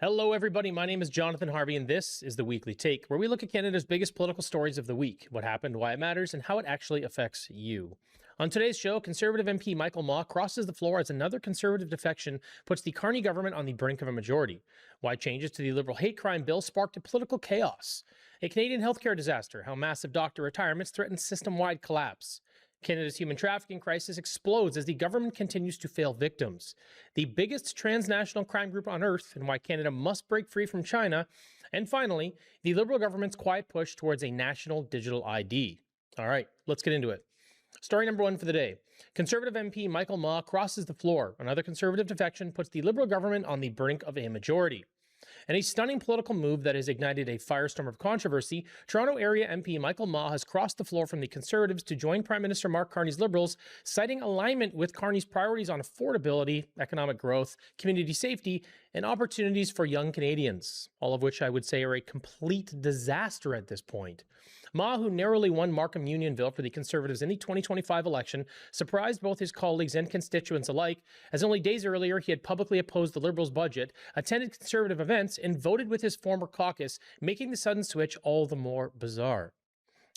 Hello, everybody. My name is Jonathan Harvey, and this is the Weekly Take, where we look at Canada's biggest political stories of the week, what happened, why it matters, and how it actually affects you. On today's show, Conservative MP Michael Mah crosses the floor as another Conservative defection puts the Carney government on the brink of a majority. Why changes to the Liberal hate crime bill sparked a political chaos. A Canadian healthcare disaster, how massive doctor retirements threaten system-wide collapse. Canada's human trafficking crisis explodes as the government continues to fail victims. The biggest transnational crime group on earth and why Canada must break free from China. And finally, the Liberal government's quiet push towards a national digital ID. All right, let's get into it. Story number one for the day. Conservative MP Michael Mah crosses the floor. Another Conservative defection puts the Liberal government on the brink of a majority. In a stunning political move that has ignited a firestorm of controversy, Toronto area MP Michael Mah has crossed the floor from the Conservatives to join Prime Minister Mark Carney's Liberals, citing alignment with Carney's priorities on affordability, economic growth, community safety, and opportunities for young Canadians, all of which I would say are a complete disaster at this point. Mah, who narrowly won Markham Unionville for the Conservatives in the 2025 election, surprised both his colleagues and constituents alike, as only days earlier he had publicly opposed the Liberals' budget, attended Conservative events, and voted with his former caucus, making the sudden switch all the more bizarre.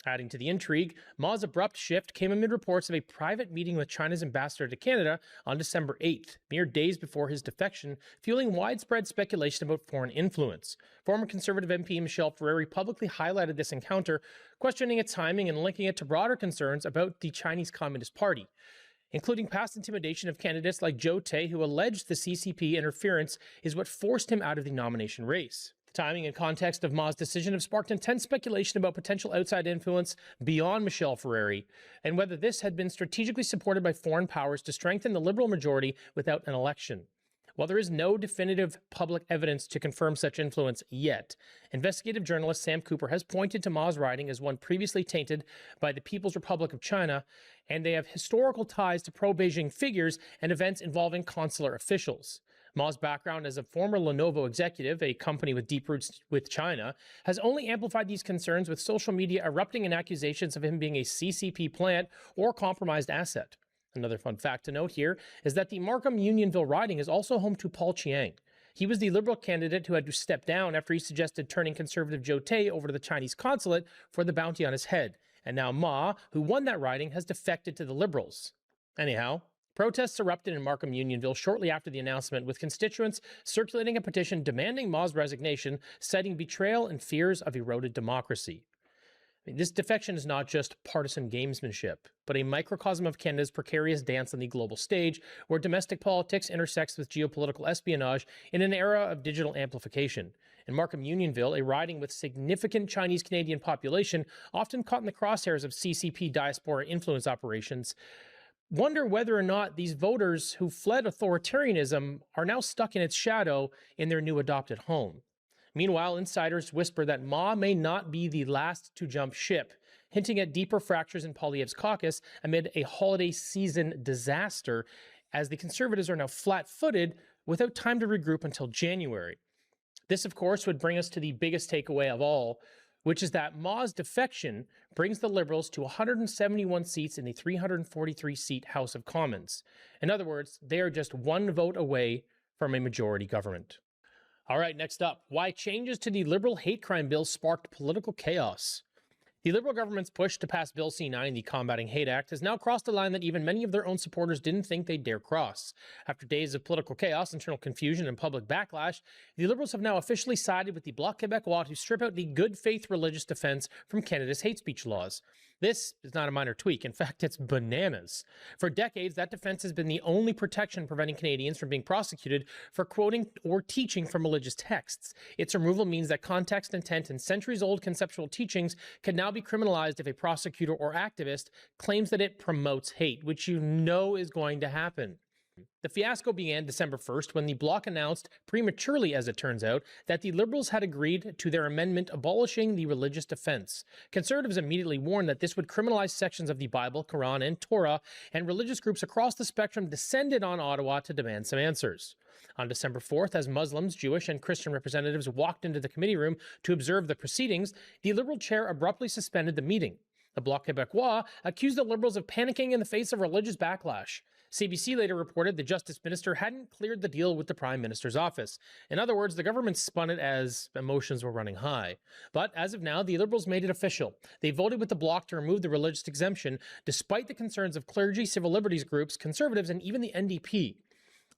Adding to the intrigue, Mah's abrupt shift came amid reports of a private meeting with China's ambassador to Canada on December 8th, mere days before his defection, fueling widespread speculation about foreign influence. Former Conservative MP Michelle Ferreri publicly highlighted this encounter, questioning its timing and linking it to broader concerns about the Chinese Communist Party, including past intimidation of candidates like Joe Tay, who alleged the CCP interference is what forced him out of the nomination race. The timing and context of Mah's decision have sparked intense speculation about potential outside influence beyond Michelle Ferreri, and whether this had been strategically supported by foreign powers to strengthen the Liberal majority without an election. While there is no definitive public evidence to confirm such influence yet, investigative journalist Sam Cooper has pointed to Mah's riding as one previously tainted by the People's Republic of China, and they have historical ties to pro-Beijing figures and events involving consular officials. Mah's background as a former Lenovo executive, a company with deep roots with China, has only amplified these concerns, with social media erupting in accusations of him being a CCP plant or compromised asset. Another fun fact to note here is that the Markham Unionville riding is also home to Paul Chiang. He was the Liberal candidate who had to step down after he suggested turning Conservative Joe Tay over to the Chinese consulate for the bounty on his head. And now Mah, who won that riding, has defected to the Liberals. Anyhow, protests erupted in Markham Unionville shortly after the announcement, with constituents circulating a petition demanding Mah's resignation, citing betrayal and fears of eroded democracy. This defection is not just partisan gamesmanship, but a microcosm of Canada's precarious dance on the global stage, where domestic politics intersects with geopolitical espionage in an era of digital amplification. In Markham Unionville, a riding with significant Chinese-Canadian population, often caught in the crosshairs of CCP diaspora influence operations, wonder whether or not these voters who fled authoritarianism are now stuck in its shadow in their new adopted home. Meanwhile, insiders whisper that Mah may not be the last to jump ship, hinting at deeper fractures in Poilievre's caucus amid a holiday season disaster, as the Conservatives are now flat-footed without time to regroup until January. This, of course, would bring us to the biggest takeaway of all, which is that Mah's defection brings the Liberals to 171 seats in the 343-seat House of Commons. In other words, they are just one vote away from a majority government. All right, next up, why changes to the Liberal hate crime bill sparked political chaos. The Liberal government's push to pass Bill C-9, the Combating Hate Act, has now crossed a line that even many of their own supporters didn't think they'd dare cross. After days of political chaos, internal confusion, and public backlash, the Liberals have now officially sided with the Bloc Québécois to strip out the good faith religious defense from Canada's hate speech laws. This is not a minor tweak. In fact, it's bananas. For decades, that defense has been the only protection preventing Canadians from being prosecuted for quoting or teaching from religious texts. Its removal means that context, intent, and centuries-old conceptual teachings can now be criminalized if a prosecutor or activist claims that it promotes hate, which you know is going to happen. The fiasco began December 1st when the Bloc announced, prematurely as it turns out, that the Liberals had agreed to their amendment abolishing the religious defense. Conservatives immediately warned that this would criminalize sections of the Bible, Quran, and Torah, and religious groups across the spectrum descended on Ottawa to demand some answers. On December 4th, as Muslims, Jewish, and Christian representatives walked into the committee room to observe the proceedings, the Liberal chair abruptly suspended the meeting. The Bloc Québécois accused the Liberals of panicking in the face of religious backlash. CBC later reported the Justice Minister hadn't cleared the deal with the Prime Minister's office. In other words, the government spun it as emotions were running high. But as of now, the Liberals made it official. They voted with the Bloc to remove the religious exemption, despite the concerns of clergy, civil liberties groups, Conservatives, and even the NDP.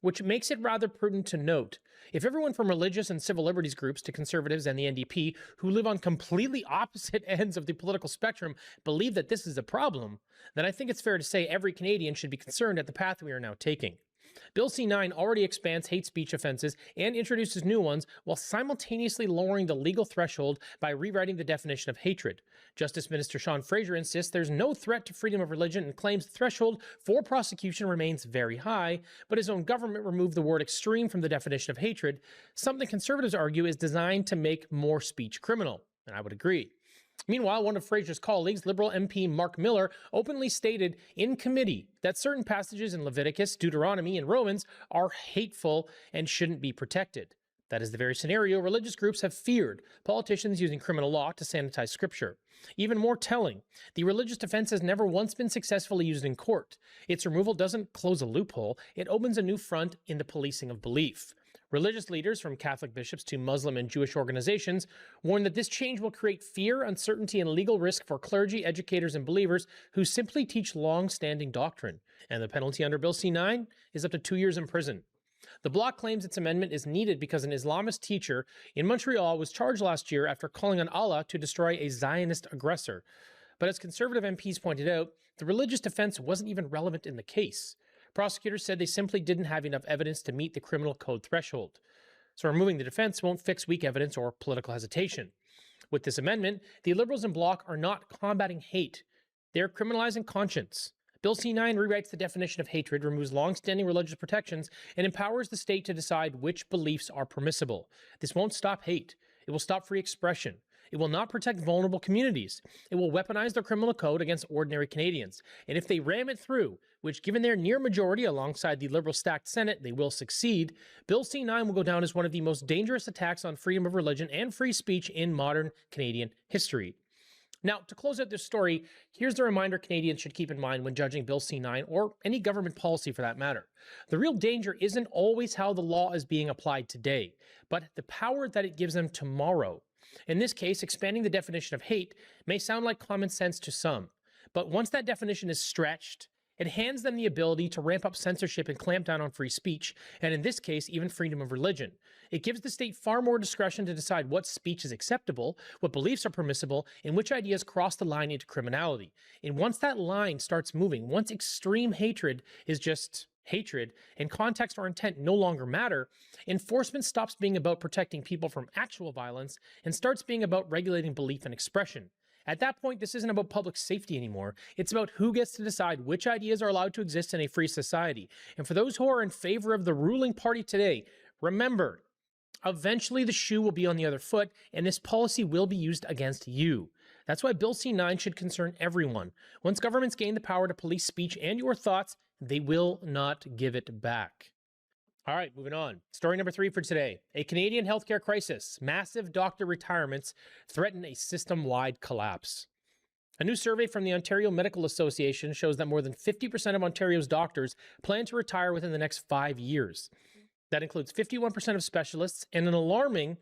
Which makes it rather prudent to note. If everyone from religious and civil liberties groups to Conservatives and the NDP, who live on completely opposite ends of the political spectrum, believe that this is a problem, then I think it's fair to say every Canadian should be concerned at the path we are now taking. Bill C-9 already expands hate speech offenses and introduces new ones while simultaneously lowering the legal threshold by rewriting the definition of hatred. Justice Minister Sean Fraser insists there's no threat to freedom of religion and claims the threshold for prosecution remains very high, but his own government removed the word extreme from the definition of hatred, something Conservatives argue is designed to make more speech criminal, and I would agree. Meanwhile, one of Fraser's colleagues, Liberal MP Mark Miller, openly stated in committee that certain passages in Leviticus, Deuteronomy, and Romans are hateful and shouldn't be protected. That is the very scenario religious groups have feared, politicians using criminal law to sanitize scripture. Even more telling, the religious defense has never once been successfully used in court. Its removal doesn't close a loophole, it opens a new front in the policing of belief. Religious leaders, from Catholic bishops to Muslim and Jewish organizations, warn that this change will create fear, uncertainty, and legal risk for clergy, educators, and believers who simply teach long-standing doctrine. And the penalty under Bill C-9 is up to 2 years in prison. The Bloc claims its amendment is needed because an Islamist teacher in Montreal was charged last year after calling on Allah to destroy a Zionist aggressor. But as Conservative MPs pointed out, the religious defense wasn't even relevant in the case. Prosecutors said they simply didn't have enough evidence to meet the criminal code threshold. So removing the defense won't fix weak evidence or political hesitation. With this amendment, the Liberals and Bloc are not combating hate. They're criminalizing conscience. Bill C-9 rewrites the definition of hatred, removes long-standing religious protections, and empowers the state to decide which beliefs are permissible. This won't stop hate. It will stop free expression. It will not protect vulnerable communities. It will weaponize their criminal code against ordinary Canadians. And if they ram it through, which given their near majority alongside the Liberal-stacked Senate, they will succeed, Bill C-9 will go down as one of the most dangerous attacks on freedom of religion and free speech in modern Canadian history. Now, to close out this story, here's the reminder Canadians should keep in mind when judging Bill C-9 or any government policy for that matter. The real danger isn't always how the law is being applied today, but the power that it gives them tomorrow. In this case, expanding the definition of hate may sound like common sense to some, but once that definition is stretched, it hands them the ability to ramp up censorship and clamp down on free speech, and in this case, even freedom of religion. It gives the state far more discretion to decide what speech is acceptable, what beliefs are permissible, and which ideas cross the line into criminality. And once that line starts moving, once extreme hatred is just hatred, and context or intent no longer matter, enforcement stops being about protecting people from actual violence and starts being about regulating belief and expression. At that point, this isn't about public safety anymore. It's about who gets to decide which ideas are allowed to exist in a free society. And for those who are in favor of the ruling party today, remember, eventually the shoe will be on the other foot, and this policy will be used against you. That's why Bill C-9 should concern everyone. Once governments gain the power to police speech and your thoughts, they will not give it back. All right, moving on. Story number 3 for today. A Canadian healthcare crisis. Massive doctor retirements threaten a system-wide collapse. A new survey from the Ontario Medical Association shows that more than 50% of Ontario's doctors plan to retire within the next 5 years. That includes 51% of specialists and an alarming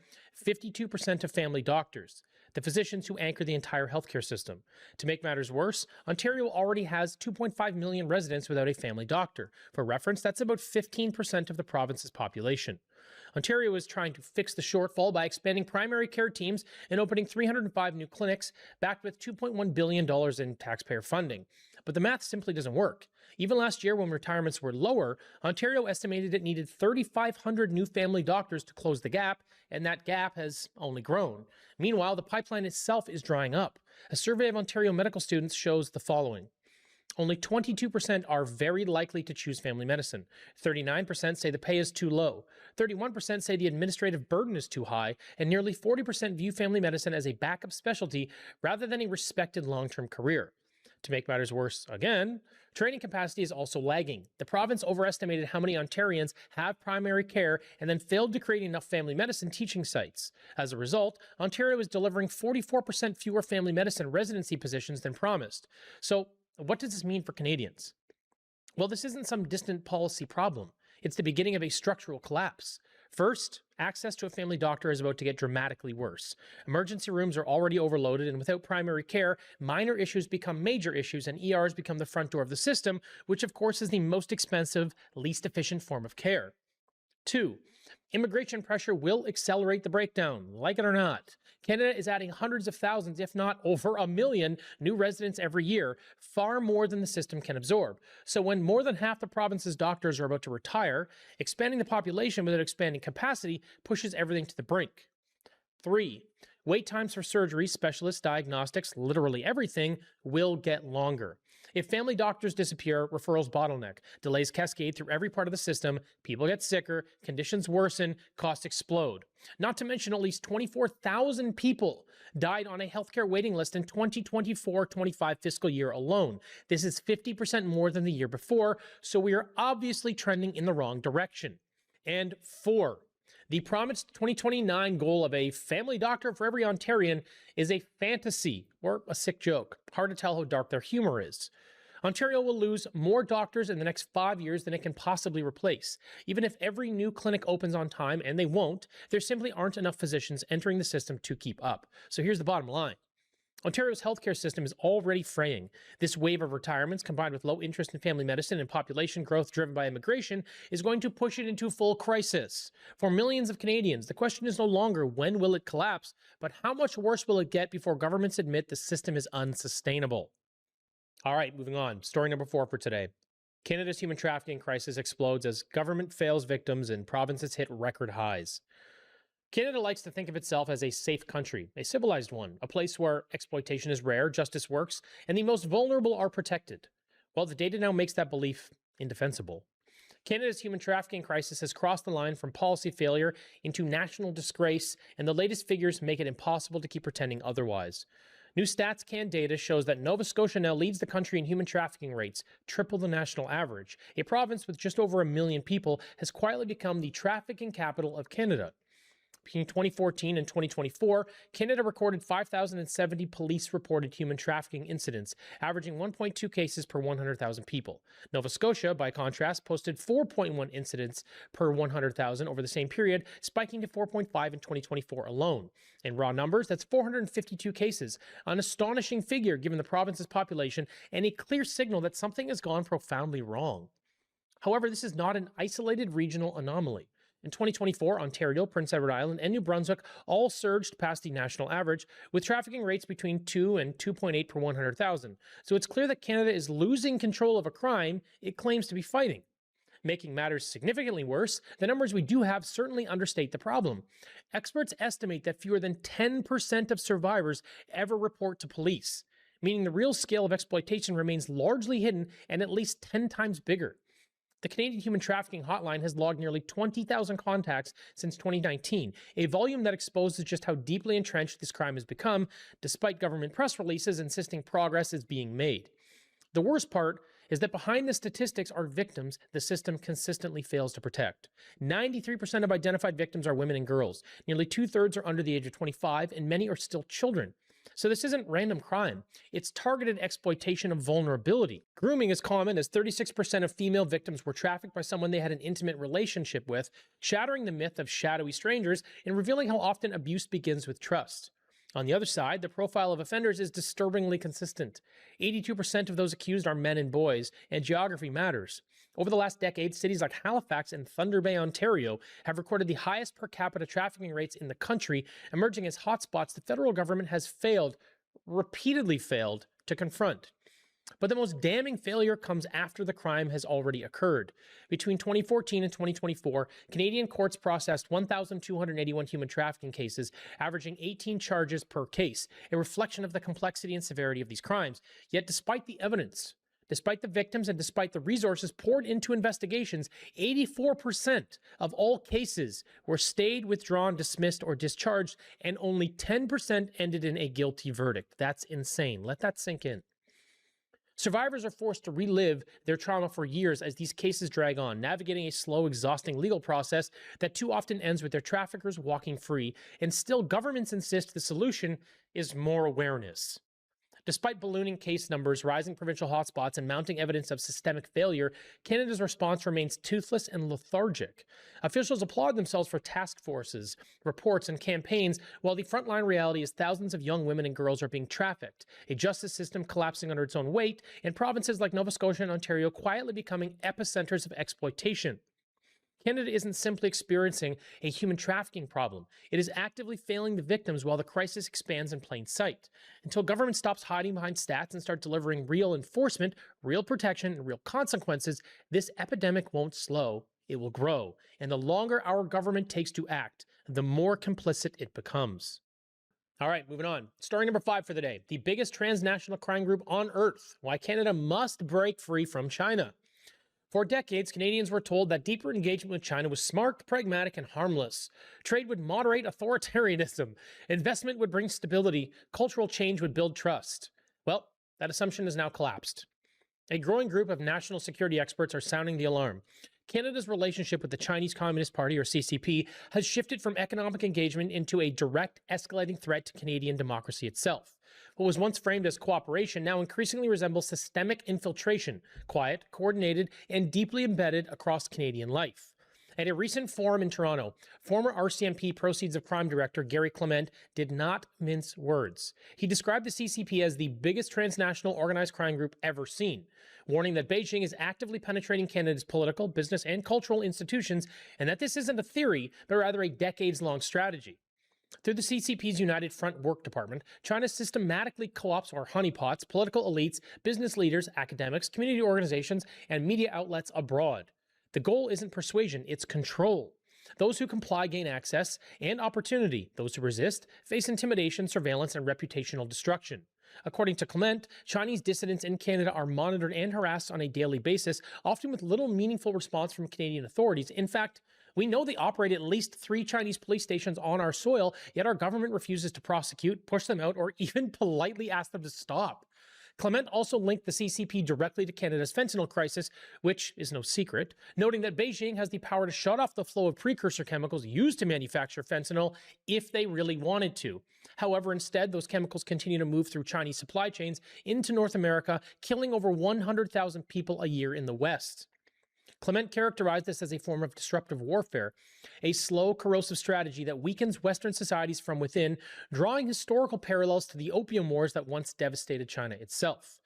52% of family doctors, the physicians who anchor the entire healthcare system. To make matters worse, Ontario already has 2.5 million residents without a family doctor. For reference, that's about 15% of the province's population. Ontario is trying to fix the shortfall by expanding primary care teams and opening 305 new clinics, backed with $2.1 billion in taxpayer funding. But the math simply doesn't work. Even last year, when retirements were lower, Ontario estimated it needed 3,500 new family doctors to close the gap, and that gap has only grown. Meanwhile, the pipeline itself is drying up. A survey of Ontario medical students shows the following. Only 22% are very likely to choose family medicine. 39% say the pay is too low. 31% say the administrative burden is too high, and nearly 40% view family medicine as a backup specialty rather than a respected long-term career. To make matters worse again, training capacity is also lagging. The province overestimated how many Ontarians have primary care and then failed to create enough family medicine teaching sites. As a result, Ontario is delivering 44% fewer family medicine residency positions than promised. So, what does this mean for Canadians? Well, this isn't some distant policy problem. It's the beginning of a structural collapse. First, access to a family doctor is about to get dramatically worse. Emergency rooms are already overloaded, and without primary care, minor issues become major issues, and ERs become the front door of the system, which, of course, is the most expensive, least efficient form of care. Two, immigration pressure will accelerate the breakdown, like it or not. Canada is adding hundreds of thousands, if not over a million, new residents every year, far more than the system can absorb. So when more than half the province's doctors are about to retire, expanding the population without expanding capacity pushes everything to the brink. Three, wait times for surgery, specialists, diagnostics, literally everything, will get longer. If family doctors disappear, referrals bottleneck, delays cascade through every part of the system, people get sicker, conditions worsen, costs explode. Not to mention at least 24,000 people died on a healthcare waiting list in 2024-25 fiscal year alone. This is 50% more than the year before, so we are obviously trending in the wrong direction. And four, the promised 2029 goal of a family doctor for every Ontarian is a fantasy or a sick joke. Hard to tell how dark their humor is. Ontario will lose more doctors in the next 5 years than it can possibly replace. Even if every new clinic opens on time, and they won't, there simply aren't enough physicians entering the system to keep up. So here's the bottom line. Ontario's healthcare system is already fraying. This wave of retirements, combined with low interest in family medicine and population growth driven by immigration, is going to push it into full crisis. For millions of Canadians, the question is no longer when will it collapse, but how much worse will it get before governments admit the system is unsustainable. All right, moving on. Story number 4 for today. Canada's human trafficking crisis explodes as government fails victims and provinces hit record highs. Canada likes to think of itself as a safe country, a civilized one, a place where exploitation is rare, justice works, and the most vulnerable are protected. Well, the data now makes that belief indefensible. Canada's human trafficking crisis has crossed the line from policy failure into national disgrace, and the latest figures make it impossible to keep pretending otherwise. New StatsCan data shows that Nova Scotia now leads the country in human trafficking rates, triple the national average. A province with just over 1 million people has quietly become the trafficking capital of Canada. Between 2014 and 2024, Canada recorded 5,070 police-reported human trafficking incidents, averaging 1.2 cases per 100,000 people. Nova Scotia, by contrast, posted 4.1 incidents per 100,000 over the same period, spiking to 4.5 in 2024 alone. In raw numbers, that's 452 cases, an astonishing figure given the province's population and a clear signal that something has gone profoundly wrong. However, this is not an isolated regional anomaly. In 2024, Ontario, Prince Edward Island, and New Brunswick all surged past the national average, with trafficking rates between 2 and 2.8 per 100,000. So it's clear that Canada is losing control of a crime it claims to be fighting. Making matters significantly worse, the numbers we do have certainly understate the problem. Experts estimate that fewer than 10% of survivors ever report to police, meaning the real scale of exploitation remains largely hidden and at least 10 times bigger. The Canadian Human Trafficking Hotline has logged nearly 20,000 contacts since 2019, a volume that exposes just how deeply entrenched this crime has become, despite government press releases insisting progress is being made. The worst part is that behind the statistics are victims the system consistently fails to protect. 93% of identified victims are women and girls. Nearly 2/3 are under the age of 25, and many are still children. So this isn't random crime. It's targeted exploitation of vulnerability. Grooming is common, as 36% of female victims were trafficked by someone they had an intimate relationship with, shattering the myth of shadowy strangers and revealing how often abuse begins with trust. On the other side, the profile of offenders is disturbingly consistent. 82% of those accused are men and boys, and geography matters. Over the last decade, cities like Halifax and Thunder Bay, Ontario, have recorded the highest per capita trafficking rates in the country, emerging as hotspots the federal government has repeatedly failed, to confront. But the most damning failure comes after the crime has already occurred. Between 2014 and 2024, Canadian courts processed 1,281 human trafficking cases, averaging 18 charges per case, a reflection of the complexity and severity of these crimes. Yet despite the evidence, despite the victims, and despite the resources poured into investigations, 84% of all cases were stayed, withdrawn, dismissed, or discharged, and only 10% ended in a guilty verdict. That's insane. Let that sink in. Survivors are forced to relive their trauma for years as these cases drag on, navigating a slow, exhausting legal process that too often ends with their traffickers walking free, and still governments insist the solution is more awareness. Despite ballooning case numbers, rising provincial hotspots, and mounting evidence of systemic failure, Canada's response remains toothless and lethargic. Officials applaud themselves for task forces, reports, and campaigns, while the frontline reality is thousands of young women and girls are being trafficked, a justice system collapsing under its own weight, and provinces like Nova Scotia and Ontario quietly becoming epicenters of exploitation. Canada isn't simply experiencing a human trafficking problem. It is actively failing the victims while the crisis expands in plain sight. Until government stops hiding behind stats and start delivering real enforcement, real protection, and real consequences, this epidemic won't slow. It will grow. And the longer our government takes to act, the more complicit it becomes. All right, moving on. Story number 5 for the day. The biggest transnational crime group on earth. Why Canada must break free from China. For decades, Canadians were told that deeper engagement with China was smart, pragmatic, and harmless. Trade would moderate authoritarianism. Investment would bring stability. Cultural change would build trust. Well, that assumption has now collapsed. A growing group of national security experts are sounding the alarm. Canada's relationship with the Chinese Communist Party, or CCP, has shifted from economic engagement into a direct, escalating threat to Canadian democracy itself. What was once framed as cooperation now increasingly resembles systemic infiltration, quiet, coordinated, and deeply embedded across Canadian life. At a recent forum in Toronto, former RCMP Proceeds of Crime Director Gary Clement did not mince words. He described the CCP as the biggest transnational organized crime group ever seen, warning that Beijing is actively penetrating Canada's political, business, and cultural institutions, and that this isn't a theory, but rather a decades-long strategy. Through the CCP's United Front Work Department, China systematically co-opts or honeypots political elites, business leaders, academics, community organizations, and media outlets abroad. The goal isn't persuasion, it's control. Those who comply gain access and opportunity. Those who resist face intimidation, surveillance, and reputational destruction. According to Clement, Chinese dissidents in Canada are monitored and harassed on a daily basis, often with little meaningful response from Canadian authorities. In fact, we know they operate at least 3 Chinese police stations on our soil, yet our government refuses to prosecute, push them out, or even politely ask them to stop. Clement also linked the CCP directly to Canada's fentanyl crisis, which is no secret, noting that Beijing has the power to shut off the flow of precursor chemicals used to manufacture fentanyl if they really wanted to. However, instead, those chemicals continue to move through Chinese supply chains into North America, killing over 100,000 people a year in the West. Clement characterized this as a form of disruptive warfare, a slow, corrosive strategy that weakens Western societies from within, drawing historical parallels to the opium wars that once devastated China itself.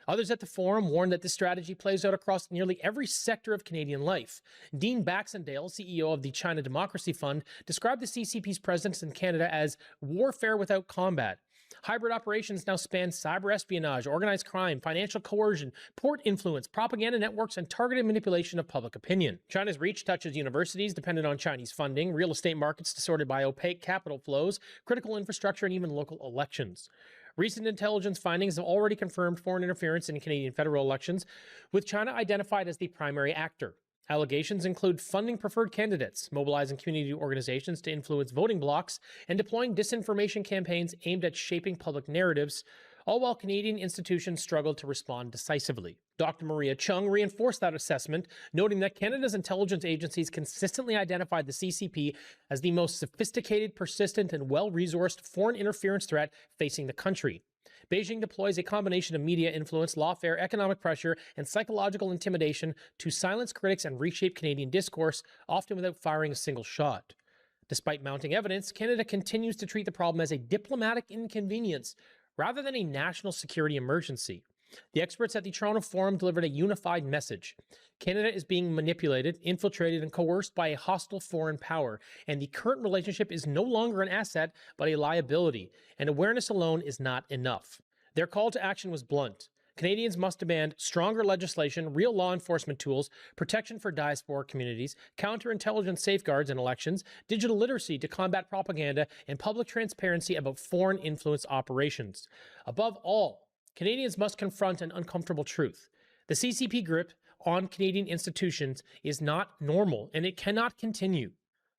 Others at the forum warned that this strategy plays out across nearly every sector of Canadian life. Dean Baxendale, CEO of the China Democracy Fund, described the CCP's presence in Canada as warfare without combat. Hybrid operations now span cyber espionage, organized crime, financial coercion, port influence, propaganda networks, and targeted manipulation of public opinion. China's reach touches universities dependent on Chinese funding, real estate markets distorted by opaque capital flows, critical infrastructure, and even local elections. Recent intelligence findings have already confirmed foreign interference in Canadian federal elections, with China identified as the primary actor. Allegations include funding preferred candidates, mobilizing community organizations to influence voting blocs, and deploying disinformation campaigns aimed at shaping public narratives, all while Canadian institutions struggled to respond decisively. Dr. Maria Chung reinforced that assessment, noting that Canada's intelligence agencies consistently identified the CCP as the most sophisticated, persistent, and well-resourced foreign interference threat facing the country. Beijing deploys a combination of media influence, lawfare, economic pressure, and psychological intimidation to silence critics and reshape Canadian discourse, often without firing a single shot. Despite mounting evidence, Canada continues to treat the problem as a diplomatic inconvenience rather than a national security emergency. The experts at the Toronto Forum delivered a unified message. Canada is being manipulated, infiltrated, and coerced by a hostile foreign power, and the current relationship is no longer an asset, but a liability, and awareness alone is not enough. Their call to action was blunt. Canadians must demand stronger legislation, real law enforcement tools, protection for diaspora communities, counterintelligence safeguards in elections, digital literacy to combat propaganda, and public transparency about foreign influence operations. Above all, Canadians must confront an uncomfortable truth. The CCP grip on Canadian institutions is not normal, and it cannot continue.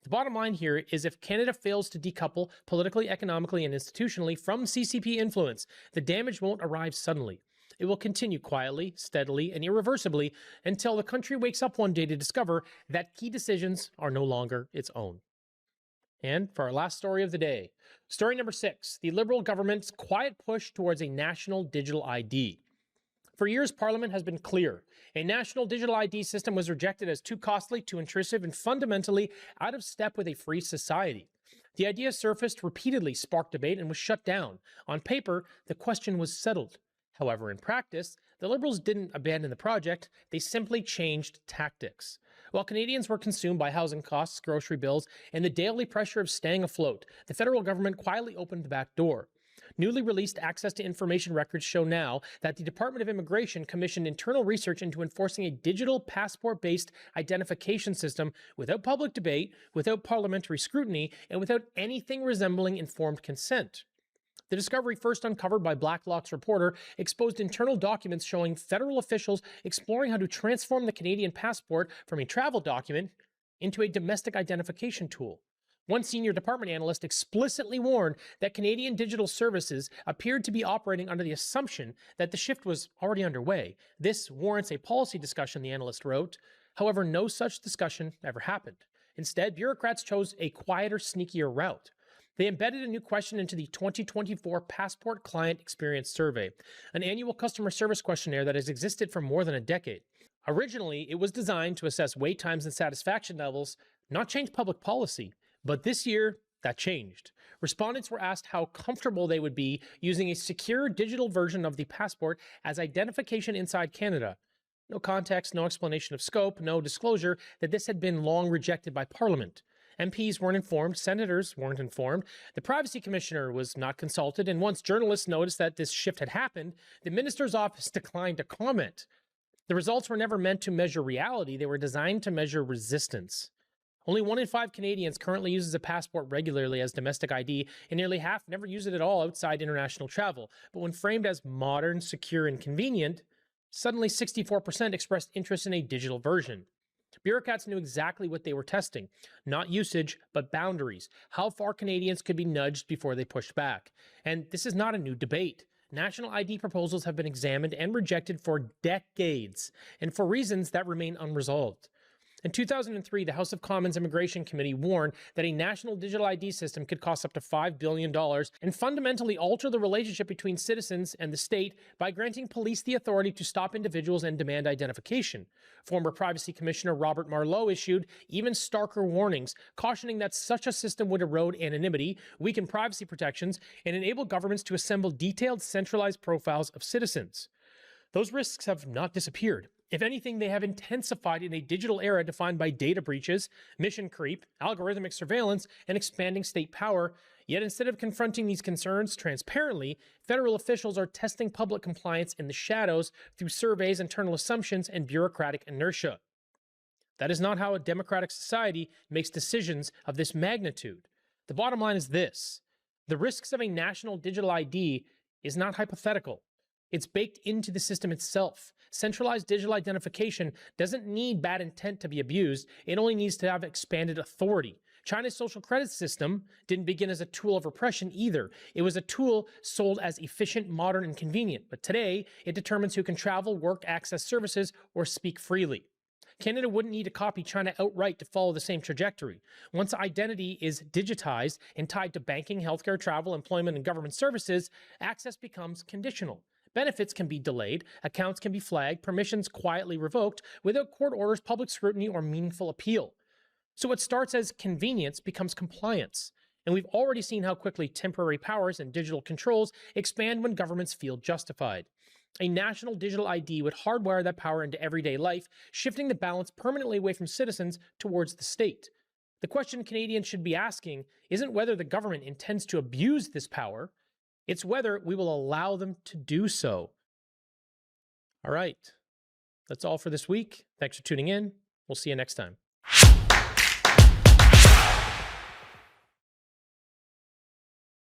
The bottom line here is if Canada fails to decouple politically, economically, and institutionally from CCP influence, the damage won't arrive suddenly. It will continue quietly, steadily, and irreversibly until the country wakes up one day to discover that key decisions are no longer its own. And for our last story of the day, story number 6, the Liberal government's quiet push towards a national digital ID. For years, Parliament has been clear. A national digital ID system was rejected as too costly, too intrusive, and fundamentally out of step with a free society. The idea surfaced repeatedly, sparked debate, and was shut down. On paper, the question was settled. However, in practice, the Liberals didn't abandon the project, they simply changed tactics. While Canadians were consumed by housing costs, grocery bills, and the daily pressure of staying afloat, the federal government quietly opened the back door. Newly released access to information records show now that the Department of Immigration commissioned internal research into enforcing a digital passport-based identification system without public debate, without parliamentary scrutiny, and without anything resembling informed consent. The discovery, first uncovered by Blacklock's reporter, exposed internal documents showing federal officials exploring how to transform the Canadian passport from a travel document into a domestic identification tool. One senior department analyst explicitly warned that Canadian digital services appeared to be operating under the assumption that the shift was already underway. This warrants a policy discussion, the analyst wrote. However, no such discussion ever happened. Instead, bureaucrats chose a quieter, sneakier route. They embedded a new question into the 2024 Passport Client Experience Survey, an annual customer service questionnaire that has existed for more than a decade. Originally, it was designed to assess wait times and satisfaction levels, not change public policy. But this year, that changed. Respondents were asked how comfortable they would be using a secure digital version of the passport as identification inside Canada. No context, no explanation of scope, no disclosure that this had been long rejected by Parliament. MPs weren't informed, senators weren't informed, the Privacy Commissioner was not consulted, and once journalists noticed that this shift had happened, the Minister's office declined to comment. The results were never meant to measure reality, they were designed to measure resistance. Only 1 in 5 Canadians currently uses a passport regularly as domestic ID, and nearly half never use it at all outside international travel. But when framed as modern, secure, and convenient, suddenly 64% expressed interest in a digital version. Bureaucrats knew exactly what they were testing. Not usage, but boundaries. How far Canadians could be nudged before they pushed back. And this is not a new debate. National ID proposals have been examined and rejected for decades, and for reasons that remain unresolved. In 2003, the House of Commons Immigration Committee warned that a national digital ID system could cost up to $5 billion and fundamentally alter the relationship between citizens and the state by granting police the authority to stop individuals and demand identification. Former Privacy Commissioner Robert Marleau issued even starker warnings, cautioning that such a system would erode anonymity, weaken privacy protections, and enable governments to assemble detailed, centralized profiles of citizens. Those risks have not disappeared. If anything, they have intensified in a digital era defined by data breaches, mission creep, algorithmic surveillance, and expanding state power. Yet instead of confronting these concerns transparently, federal officials are testing public compliance in the shadows through surveys, internal assumptions, and bureaucratic inertia. That is not how a democratic society makes decisions of this magnitude. The bottom line is this: the risks of a national digital ID is not hypothetical. It's baked into the system itself. Centralized digital identification doesn't need bad intent to be abused. It only needs to have expanded authority. China's social credit system didn't begin as a tool of repression either. It was a tool sold as efficient, modern, and convenient. But today, it determines who can travel, work, access services, or speak freely. Canada wouldn't need to copy China outright to follow the same trajectory. Once identity is digitized and tied to banking, healthcare, travel, employment, and government services, access becomes conditional. Benefits can be delayed, accounts can be flagged, permissions quietly revoked without court orders, public scrutiny, or meaningful appeal. So what starts as convenience becomes compliance. And we've already seen how quickly temporary powers and digital controls expand when governments feel justified. A national digital ID would hardwire that power into everyday life, shifting the balance permanently away from citizens towards the state. The question Canadians should be asking isn't whether the government intends to abuse this power, it's whether we will allow them to do so. All right, that's all for this week. Thanks for tuning in. We'll see you next time.